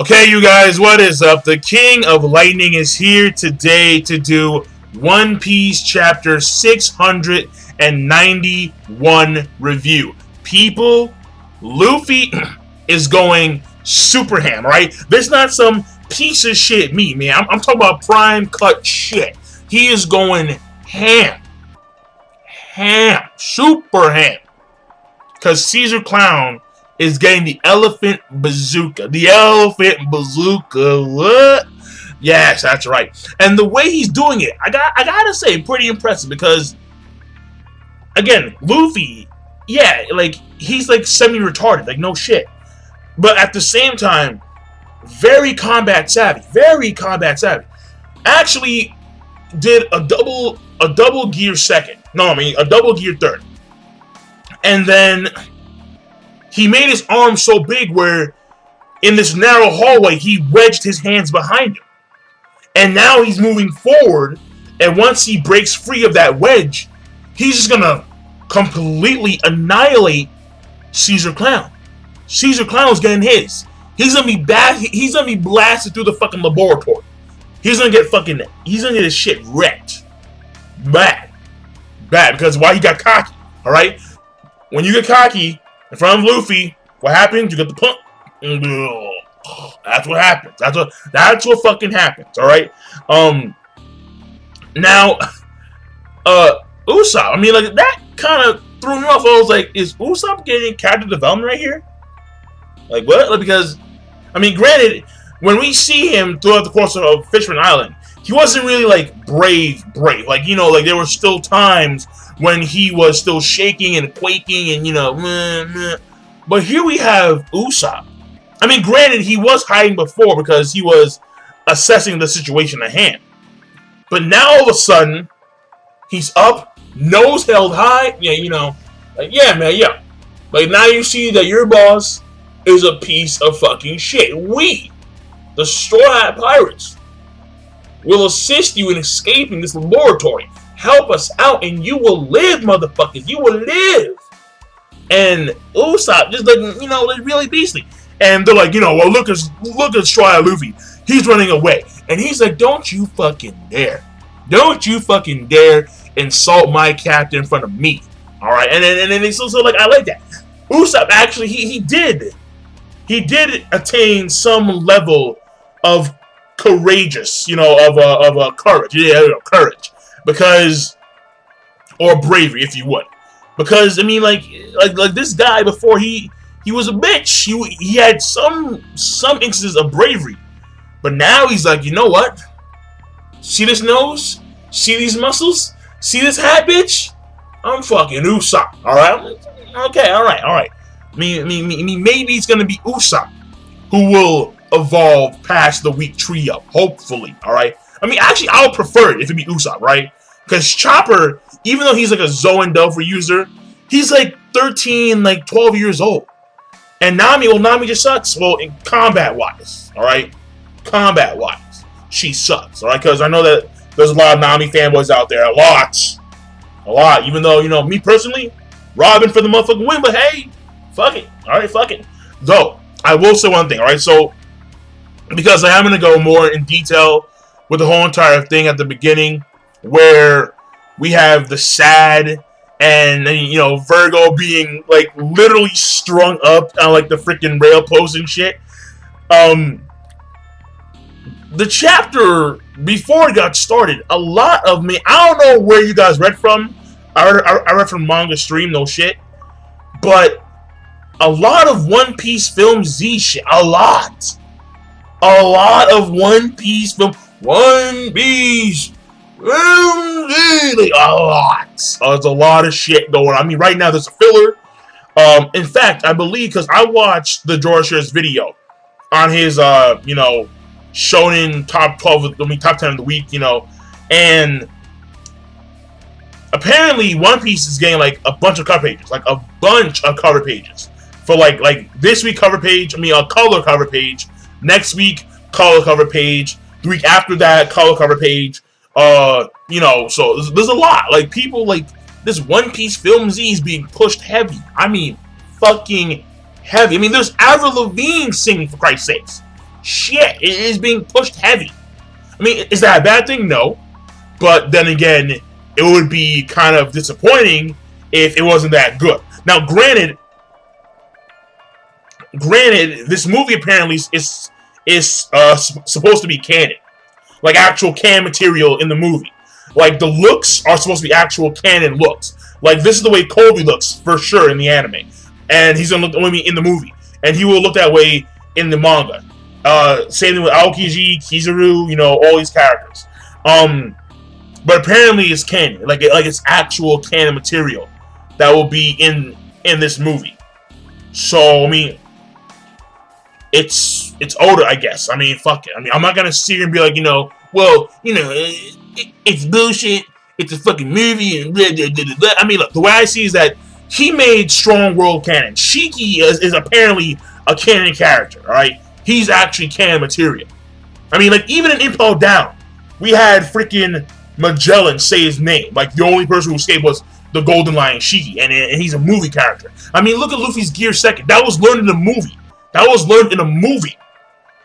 Okay, you guys, what is up? The King of Lightning is here today to do One Piece Chapter 691 review. People, Luffy is going super ham, right? There's not some piece of shit meat, man. I'm talking about prime cut shit. He is going ham. Super ham. Because Ceasar Clown is getting the elephant bazooka. The elephant bazooka. What? Yes, that's right. And the way he's doing it, I gotta say, pretty impressive. Because, again, Luffy, yeah, like, he's like semi-retarded. Like, no shit. But at the same time, very combat savvy. Very combat savvy. Actually did a double gear second. No, I mean, a double gear third. And then he made his arm so big where in this narrow hallway, he wedged his hands behind him. And now he's moving forward. And once he breaks free of that wedge, he's just going to completely annihilate Ceasar Clown. Ceasar Clown's getting his. He's going to be bad. He's going to be blasted through the fucking laboratory. He's going to get his shit wrecked. Bad. Because why he got cocky. All right? When you get cocky in front of Luffy, what happens? You get the pump. That's what happens. That's what fucking happens. All right. Now, Usopp. I mean, like that kind of threw me off. I was like, is Usopp getting character development right here? Like what? Like, because, I mean, granted, when we see him throughout the course of Fishman Island, he wasn't really like brave. Like, you know, like there were still times when he was still shaking and quaking and, you know, But here we have Usopp. I mean, granted, he was hiding before because he was assessing the situation at hand. But now, all of a sudden, he's up, nose held high. Yeah, you know, like, yeah, man, yeah. Like, now you see that your boss is a piece of fucking shit. We, the Straw Hat Pirates, will assist you in escaping this laboratory. Help us out and you will live, motherfuckers. You will live. And Usopp just like, you know, like really beastly. And they're like, you know, well, look at Straw Hat Luffy. He's running away. And he's like, don't you fucking dare. Don't you fucking dare insult my captain in front of me. All right. And then it's also like, I like that. Usopp actually, he did attain some level of courageous, you know, of courage. Yeah, courage. Because, or bravery, if you would. Because, I mean, like this guy, before he was a bitch. He had some instances of bravery. But now he's like, you know what? See this nose? See these muscles? See this hat, bitch? I'm fucking Usopp, alright? Okay, alright. I mean, maybe it's gonna be Usopp who will evolve past the weak trio, hopefully, alright? I mean, actually, I would prefer it if it be Usopp, right? Because Chopper, even though he's like a Zoan Delphi user, he's like 13, like 12 years old. And Nami, well, Nami just sucks. Well, in combat-wise, alright? Combat-wise, she sucks, alright? Because I know that there's a lot of Nami fanboys out there. A lot. Even though, you know, me personally, Robin for the motherfucking win, but hey, fuck it. Alright, fuck it. Though, I will say one thing, alright? So, because I am going to go more in detail with the whole entire thing at the beginning, where we have the sad and, you know, Virgo being like literally strung up on like the freaking rail post and shit. The chapter before it got started, a lot of me, I don't know where you guys read from. I read from Manga Stream, no shit. But a lot of One Piece Film Z shit. A lot of One Piece film. One Piece. Like, a lot. There's a lot of shit going on. I mean, right now there's a filler. In fact, I believe, because I watched the George's video on his, you know, Shonen top 12, top 10 of the week, you know, and apparently One Piece is getting like a bunch of cover pages, for like this week cover page. I mean, a color cover page. Next week, color cover page. The week after that, color cover page. You know, so there's a lot. Like, people, like, this One Piece Film Z is being pushed heavy. I mean, fucking heavy. I mean, there's Avril Lavigne singing, for Christ's sakes. shit, it is being pushed heavy. I mean, is that a bad thing? No. But then again, it would be kind of disappointing if it wasn't that good. Now, granted, this movie apparently is supposed to be canon, like actual canon material in the movie. Like the looks are supposed to be actual canon looks. Like this is the way Kobe looks for sure in the anime, and he's gonna look in the movie, and he will look that way in the manga. Same thing with Aokiji, Kizaru, you know, all these characters. But apparently it's canon, like it's actual canon material that will be in this movie. So I mean, it's Oda, I guess. I mean, fuck it. I mean, I'm not gonna sit here and be like, you know, well, you know, it's bullshit. It's a fucking movie and blah, blah, blah, blah. I mean, look, the way I see it is that he made strong world canon. Shiki is apparently a canon character, all right? He's actually canon material. I mean, like, even in Impel Down, we had freaking Magellan say his name. Like, the only person who escaped was the Golden Lion Shiki, and he's a movie character. I mean, look at Luffy's Gear Second. That was learned in a movie.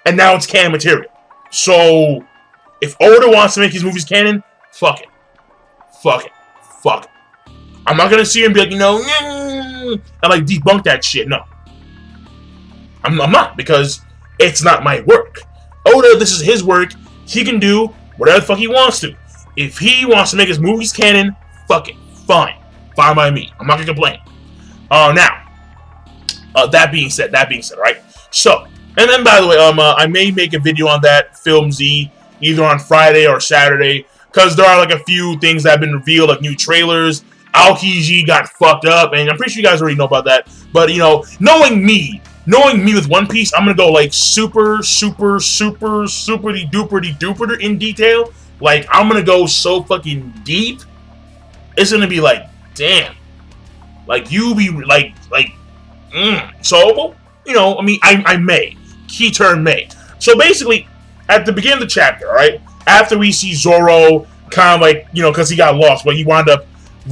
And now it's canon material. So, if Oda wants to make his movies canon, fuck it. I'm not gonna see him and be like, you know, and like debunk that shit. No. I'm not, because it's not my work. Oda, this is his work. He can do whatever the fuck he wants to. If he wants to make his movies canon, fuck it. Fine by me. I'm not gonna complain. Now, that being said, right? So, and then by the way, I may make a video on that Film Z either on Friday or Saturday, because there are like a few things that have been revealed, like new trailers. Aokiji got fucked up, and I'm pretty sure you guys already know about that. But you know, knowing me with One Piece, I'm gonna go like super duper in detail. Like I'm gonna go so fucking deep. It's gonna be like, damn. Like you be like. So you know, I mean, I may. Key term may. So basically, at the beginning of the chapter, right after we see Zoro kind of like, you know, because he got lost, but he wound up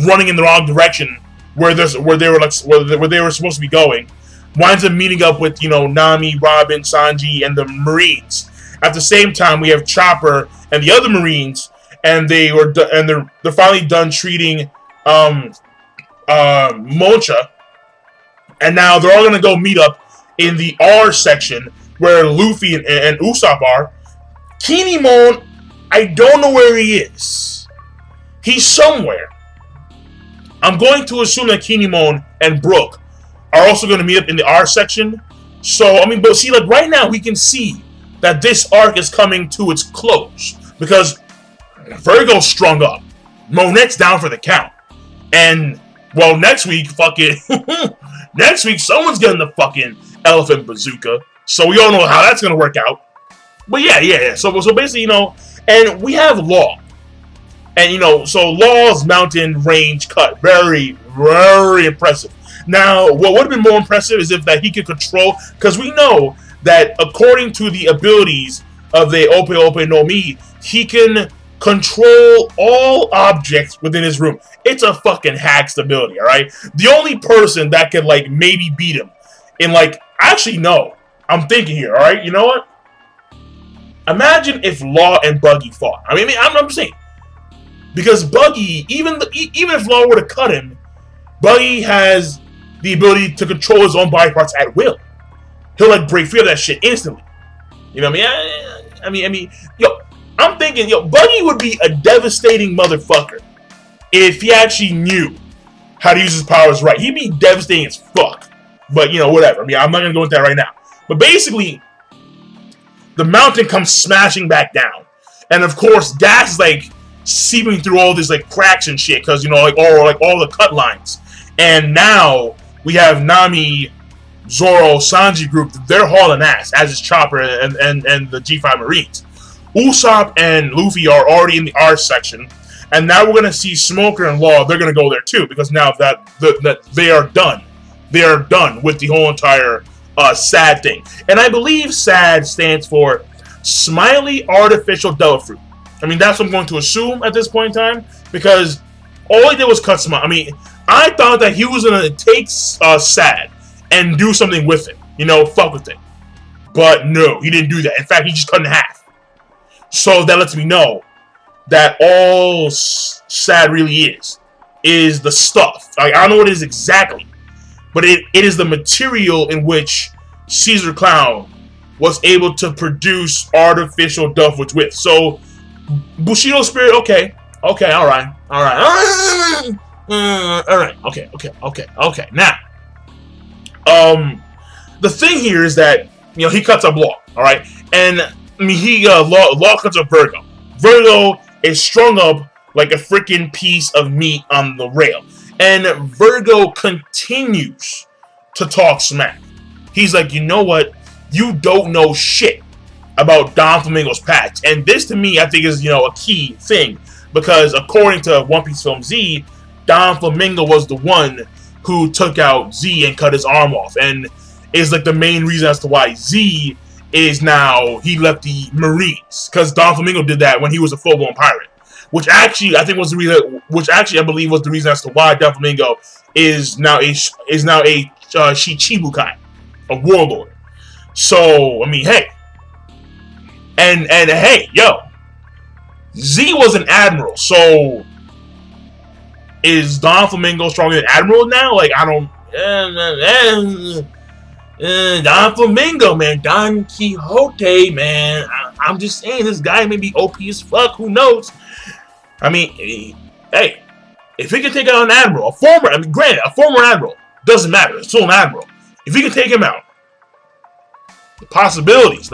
running in the wrong direction where they were supposed to be going, winds up meeting up with, you know, Nami, Robin, Sanji, and the Marines. At the same time, we have Chopper and the other Marines, and they're finally done treating Mocha, and now they're all gonna go meet up in the R section where Luffy and Usopp are. Kinemon, I don't know where he is. He's somewhere. I'm going to assume that Kinemon and Brook are also going to meet up in the R section. So, I mean, but see, like right now we can see that this arc is coming to its close because Virgo's strung up. Monet's down for the count. And, well, next week, next week someone's getting the fucking elephant bazooka. So we all know how that's going to work out. But yeah. So basically, you know, and we have Law. And, you know, so Law's mountain range cut. Very, very impressive. Now, what would have been more impressive is if that he could control, because we know that according to the abilities of the Ope Ope no Mi, he can control all objects within his room. It's a fucking hacked ability, alright? The only person that could, like, maybe beat him in, like, actually, no. I'm thinking here, alright? You know what? Imagine if Law and Buggy fought. I mean, I'm just saying. Because Buggy, even if Law were to cut him, Buggy has the ability to control his own body parts at will. He'll, like, break free of that shit instantly. You know what I mean? Yo, I'm thinking, Buggy would be a devastating motherfucker if he actually knew how to use his powers right. He'd be devastating as fuck. But, you know, whatever. I mean, I'm not going to go into that right now. But basically, the mountain comes smashing back down. And, of course, gas is, like, seeping through all these, like, cracks and shit. Because, you know, like all the cut lines. And now we have Nami, Zoro, Sanji group. They're hauling ass, as is Chopper and the G5 Marines. Usopp and Luffy are already in the R section. And now we're going to see Smoker and Law. They're going to go there, too. Because now that they are done. They are done with the whole entire SAD thing. And I believe SAD stands for Smiley Artificial Devil Fruit. I mean, that's what I'm going to assume at this point in time. Because all he did was cut Smiley. I mean, I thought that he was going to take SAD and do something with it. You know, fuck with it. But no, he didn't do that. In fact, he just cut in half. So that lets me know that all Sad really is the stuff. Like, I don't know what it is exactly, but it is the material in which Ceasar Clown was able to produce artificial Duffwoods with. So, Bushido Spirit, okay, all right. Okay. Now, the thing here is that, you know, he cuts up Law, all right, and I mean, Law cuts up Virgo. Virgo is strung up like a freaking piece of meat on the rail, and Virgo continues to talk smack. He's like, you know what? You don't know shit about Don Flamingo's past. And this, to me, I think is, you know, a key thing. Because according to One Piece Film Z, Don Flamingo was the one who took out Z and cut his arm off. And is like the main reason as to why Z is now, he left the Marines. Because Don Flamingo did that when he was a full-blown pirate. Which actually, I think was the reason, I believe was the reason as to why Don Flamingo is now a Shichibukai, a warlord. So, I mean, hey. And hey, yo. Z was an admiral, so is Don Flamingo stronger than admiral now? Like, I don't... Don Flamingo, man. Don Quixote, man. I'm just saying, this guy may be OP as fuck. Who knows? I mean, hey. If he can take out an admiral, granted, a former admiral, doesn't matter. It's still an admiral. If he can take him out, the possibilities.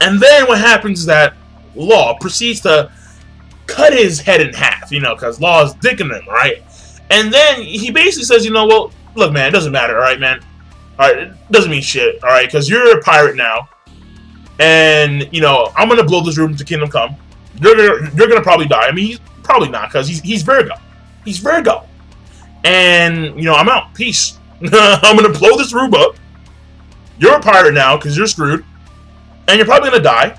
And then what happens is that Law proceeds to cut his head in half, you know, because Law is dicking him, right? And then he basically says, you know, well, look, man, it doesn't matter, all right, man? All right, it doesn't mean shit, all right, because you're a pirate now, and, you know, I'm going to blow this room to Kingdom Come. You're gonna probably die. I mean, he's probably not, because he's Virgo. He's Virgo. And, you know, I'm out. Peace. I'm going to blow this room up. You're a pirate now, because you're screwed. And you're probably going to die.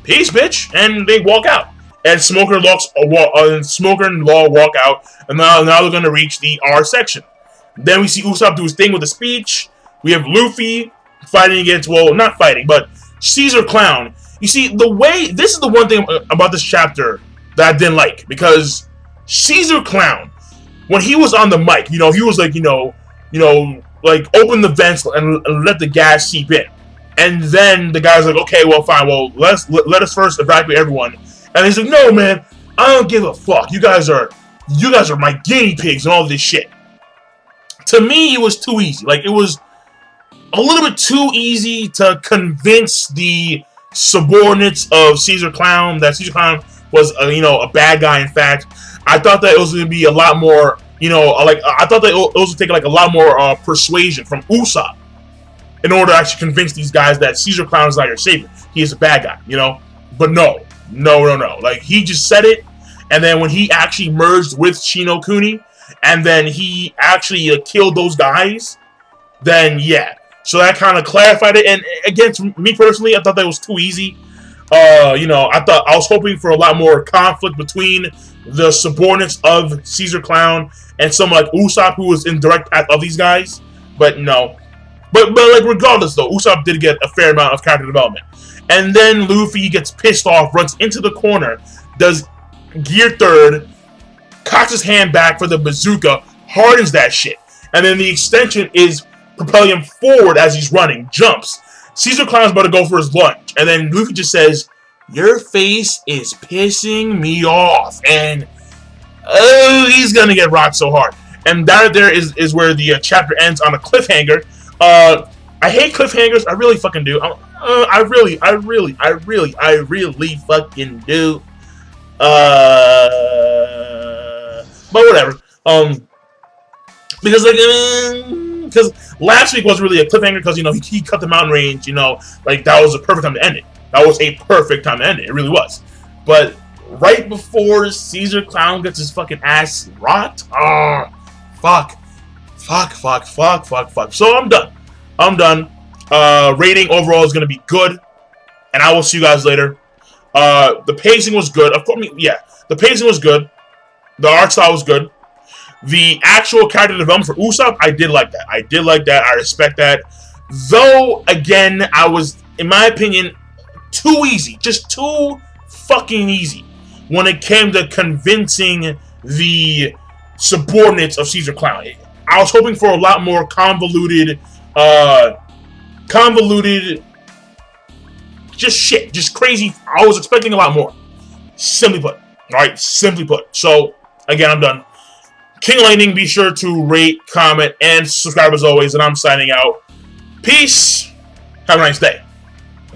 Peace, bitch. And they walk out. And Smoker and Law walk out. And now they're going to reach the R section. Then we see Usopp do his thing with the speech. We have Luffy fighting against, well, not fighting, but Ceasar Clown. You see, this is the one thing about this chapter that I didn't like. Because Ceasar Clown, when he was on the mic, you know, he was like, you know, like, open the vents and let the gas seep in. And then the guy's like, okay, well, fine, well, let us first evacuate everyone. And he's like, no, man, I don't give a fuck. You guys are my guinea pigs and all this shit. To me, it was too easy. Like, it was a little bit too easy to convince the subordinates of Ceasar Clown that Ceasar Clown was, you know, a bad guy. In fact, I thought that it was going to be a lot more, you know, like, I thought that it was going to take, like, a lot more persuasion from Usopp in order to actually convince these guys that Ceasar Clown is not your savior. He is a bad guy, you know? But no. Like, he just said it, and then when he actually merged with Shino Kuni, and then he actually killed those guys, then, yeah. So that kind of clarified it, and again, to me personally, I thought that was too easy. You know, I was hoping for a lot more conflict between the subordinates of Ceasar Clown and someone like Usopp, who was in direct path of these guys, but no. But like, regardless though, Usopp did get a fair amount of character development. And then Luffy gets pissed off, runs into the corner, does gear third, cocks his hand back for the bazooka, hardens that shit. And then the extension is propelling him forward as he's running, jumps. Ceasar Clown's about to go for his lunge. And then Luffy just says, your face is pissing me off. And, oh, he's gonna get rocked so hard. And that there is where the chapter ends on a cliffhanger. I hate cliffhangers. I really fucking do. I really fucking do. But whatever. Because like, because last week wasn't really a cliffhanger because, you know, he cut the mountain range. You know, like, that was a perfect time to end it. That was a perfect time to end it. It really was. But right before Ceasar Clown gets his fucking ass rocked, fuck. So I'm done. Rating overall is gonna be good, and I will see you guys later. The pacing was good. Of course, yeah, the pacing was good. The art style was good. the actual character development for Usopp, I did like that. I did like that. I respect that. Though, again, I was, in my opinion, too easy. Just too fucking easy when it came to convincing the subordinates of Ceasar Clown. I was hoping for a lot more convoluted, just shit, just crazy. I was expecting a lot more. Simply put. Alright, simply put. So, again, I'm done. King Lightning, be sure to rate, comment, and subscribe as always, and I'm signing out. Peace. Have a nice day.